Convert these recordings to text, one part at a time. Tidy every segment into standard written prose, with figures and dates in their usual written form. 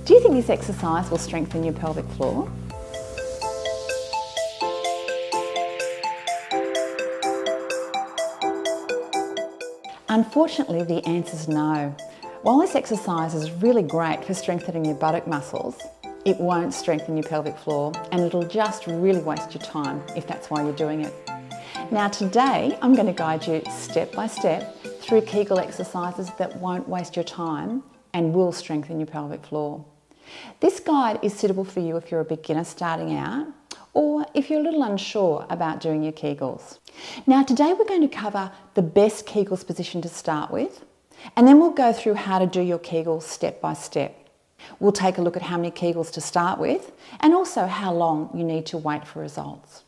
Do you think this exercise will strengthen your pelvic floor? Unfortunately, the answer is no. While this exercise is really great for strengthening your buttock muscles, it won't strengthen your pelvic floor and it'll just really waste your time if that's why you're doing it. Now today, I'm going to guide you step by step through Kegel exercises that won't waste your time and will strengthen your pelvic floor. This guide is suitable for you if you're a beginner starting out or if you're a little unsure about doing your Kegels. Now today we're going to cover the best Kegels position to start with, and then we'll go through how to do your Kegels step by step. We'll take a look at how many Kegels to start with and also how long you need to wait for results.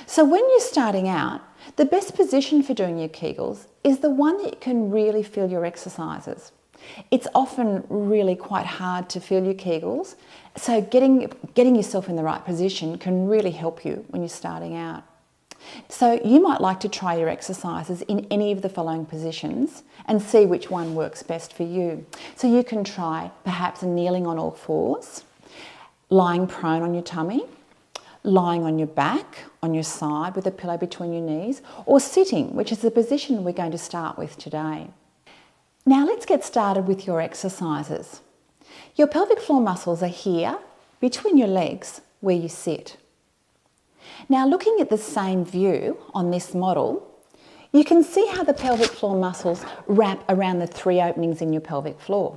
So when you're starting out, the best position for doing your Kegels is the one that you can really feel your exercises. It's often really quite hard to feel your Kegels, so getting yourself in the right position can really help you when you're starting out. So you might like to try your exercises in any of the following positions and see which one works best for you. So you can try perhaps kneeling on all fours, lying prone on your tummy, lying on your back, on your side with a pillow between your knees, or sitting, which is the position we're going to start with today. Now let's get started with your exercises. Your pelvic floor muscles are here between your legs where you sit. Now looking at the same view on this model, you can see how the pelvic floor muscles wrap around the three openings in your pelvic floor.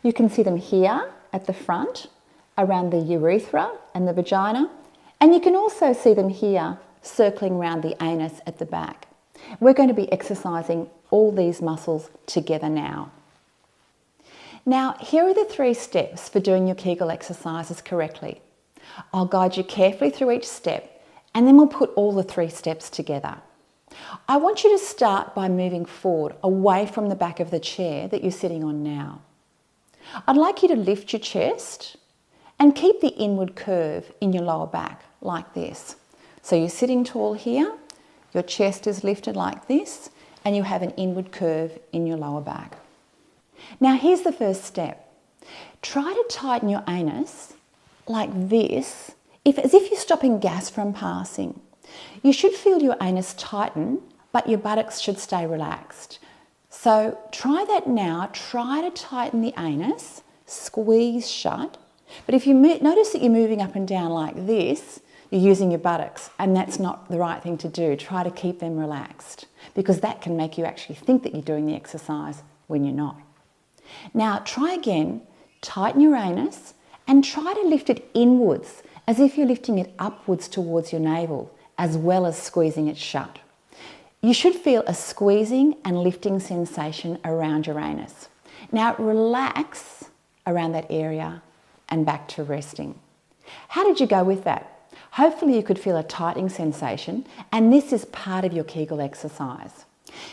You can see them here at the front, around the urethra and the vagina, and you can also see them here circling around the anus at the back. We're going to be exercising all these muscles together now. Now, here are the 3 steps for doing your Kegel exercises correctly. I'll guide you carefully through each step and then we'll put all the 3 steps together. I want you to start by moving forward away from the back of the chair that you're sitting on now. I'd like you to lift your chest and keep the inward curve in your lower back like this. So you're sitting tall here, your chest is lifted like this, and you have an inward curve in your lower back. Now here's the first step. Try to tighten your anus like this, as if you're stopping gas from passing. You should feel your anus tighten, but your buttocks should stay relaxed. So try that now. Try to tighten the anus, squeeze shut. But if you notice that you're moving up and down like this, you're using your buttocks, and that's not the right thing to do. Try to keep them relaxed because that can make you actually think that you're doing the exercise when you're not. Now try again, tighten your anus and try to lift it inwards as if you're lifting it upwards towards your navel as well as squeezing it shut. You should feel a squeezing and lifting sensation around your anus. Now relax around that area and back to resting. How did you go with that? Hopefully you could feel a tightening sensation, and this is part of your Kegel exercise.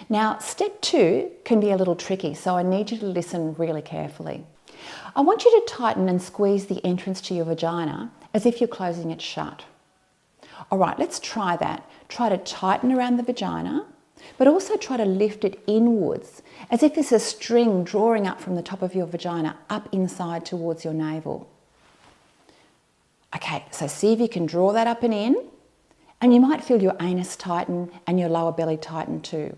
Now, step 2 can be a little tricky, so I need you to listen really carefully. I want you to tighten and squeeze the entrance to your vagina as if you're closing it shut. All right, let's try that. Try to tighten around the vagina, but also try to lift it inwards as if there's a string drawing up from the top of your vagina up inside towards your navel. Okay, so see if you can draw that up and in, and you might feel your anus tighten and your lower belly tighten too.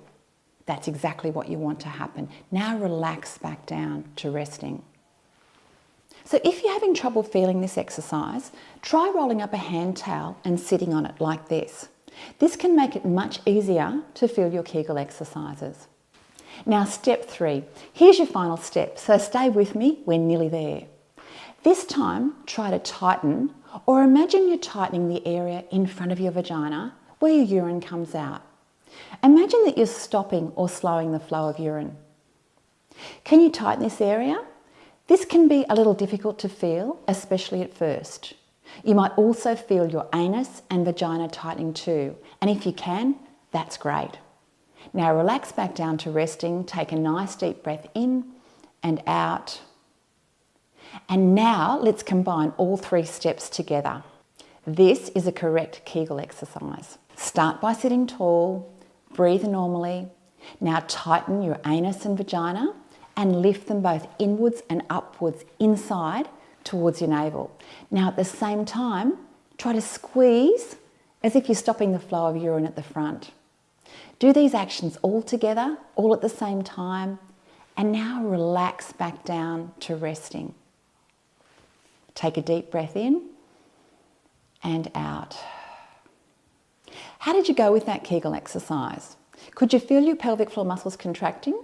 That's exactly what you want to happen. Now relax back down to resting. So if you're having trouble feeling this exercise, try rolling up a hand towel and sitting on it like this. This can make it much easier to feel your Kegel exercises. Now step 3, here's your final step, so stay with me, we're nearly there. This time, try to tighten, or imagine you're tightening the area in front of your vagina where your urine comes out. Imagine that you're stopping or slowing the flow of urine. Can you tighten this area? This can be a little difficult to feel, especially at first. You might also feel your anus and vagina tightening too, and if you can, that's great. Now relax back down to resting, take a nice deep breath in and out. And now let's combine all 3 steps together. This is a correct Kegel exercise. Start by sitting tall, breathe normally. Now tighten your anus and vagina and lift them both inwards and upwards inside towards your navel. Now at the same time, try to squeeze as if you're stopping the flow of urine at the front. Do these actions all together, all at the same time, and now relax back down to resting. Take a deep breath in and out. How did you go with that Kegel exercise? Could you feel your pelvic floor muscles contracting?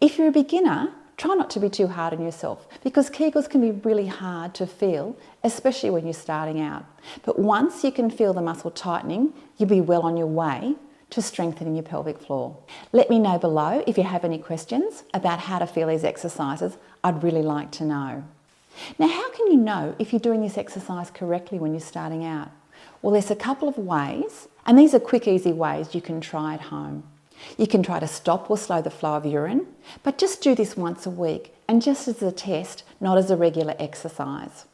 If you're a beginner, try not to be too hard on yourself because Kegels can be really hard to feel, especially when you're starting out. But once you can feel the muscle tightening, you'll be well on your way to strengthening your pelvic floor. Let me know below if you have any questions about how to feel these exercises. I'd really like to know. Now, how can you know if you're doing this exercise correctly when you're starting out? Well, there's a couple of ways, and these are quick, easy ways you can try at home. You can try to stop or slow the flow of urine, but just do this once a week and just as a test, not as a regular exercise.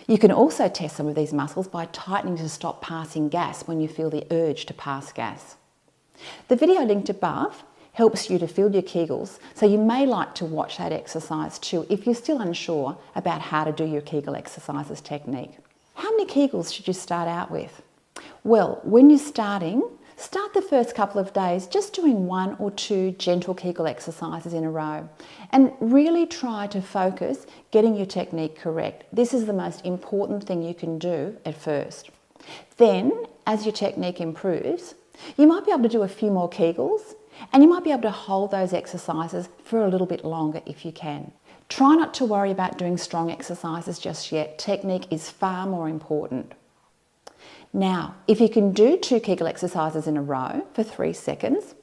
You can also test some of these muscles by tightening to stop passing gas when you feel the urge to pass gas. The video linked above helps you to feel your Kegels, so you may like to watch that exercise too if you're still unsure about how to do your Kegel exercises technique. How many Kegels should you start out with? Well, when you're starting, start the first couple of days just doing 1 or 2 gentle Kegel exercises in a row and really try to focus getting your technique correct. This is the most important thing you can do at first. Then, as your technique improves, you might be able to do a few more Kegels and you might be able to hold those exercises for a little bit longer if you can. Try not to worry about doing strong exercises just yet. Technique is far more important. Now, if you can do 2 Kegel exercises in a row for 3 seconds,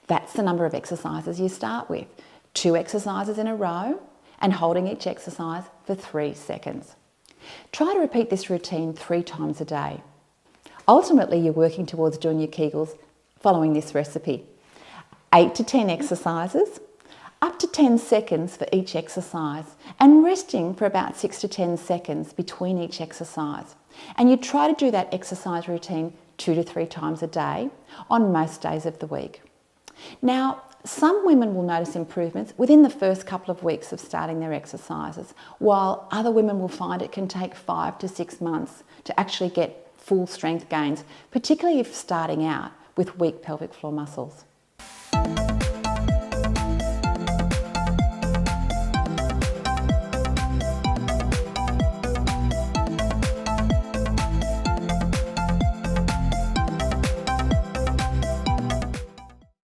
that's the number of exercises you start with. 2 exercises in a row and holding each exercise for 3 seconds. Try to repeat this routine 3 times a day. Ultimately, you're working towards doing your Kegels following this recipe. 8 to 10 exercises, up to 10 seconds for each exercise, and resting for about 6 to 10 seconds between each exercise. And you try to do that exercise routine 2 to 3 times a day on most days of the week. Now, some women will notice improvements within the first couple of weeks of starting their exercises, while other women will find it can take 5 to 6 months to actually get full strength gains, particularly if starting out with weak pelvic floor muscles.